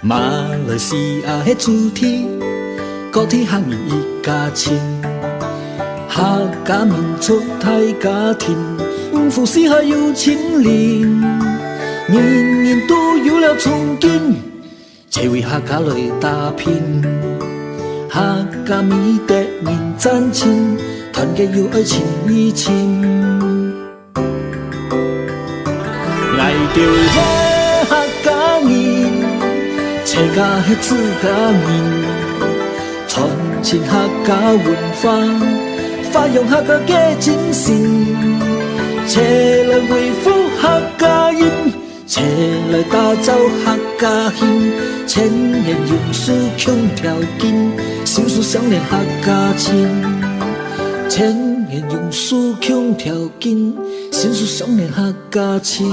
马來西亞的主體，國體行業一家親，客家民族大家庭，富士還有親鄰，人人都有了憧憬，齊為客家來打拼。客家美德人讚情，團結友愛情義情，愛着那客家人。車家係自家人，傳承客家文化，發揚客家嘅精神，車來維護客家人，車來打造客家興，千年榕樹強條根，心術相連客家情，千年榕樹強條根，心術相連客家情。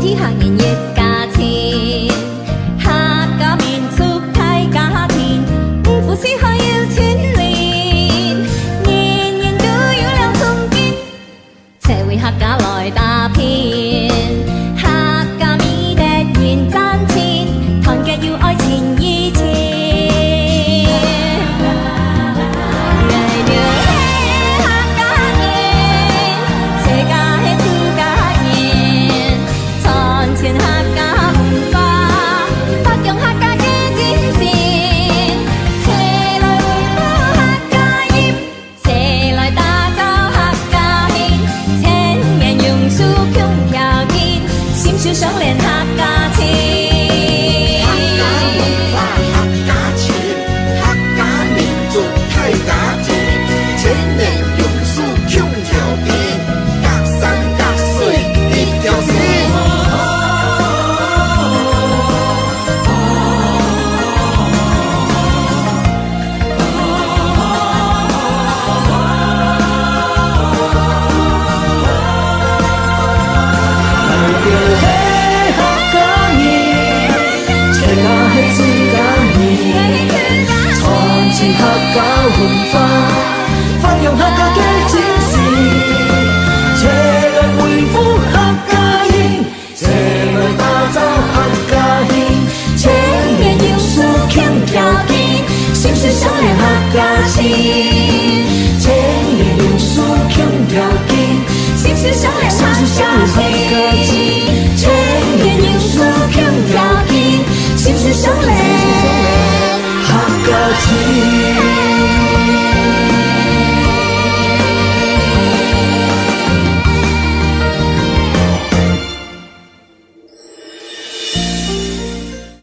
客人一家親，客家民族大家庭，富士還有親鄰，人人都有了憧憬，齊為客家來打拼。客家美德人讚情，團結友愛情義情。相連客家情，客家文化客家情，客家民族大家庭，千年榕樹強條根，隔山隔水一條線。客家文化，發揚客家嘅精神，車來維護客家人，車來打造客家興，千年榕樹強條根，心術相連客家情，千年榕樹強條根，心術相連客家情。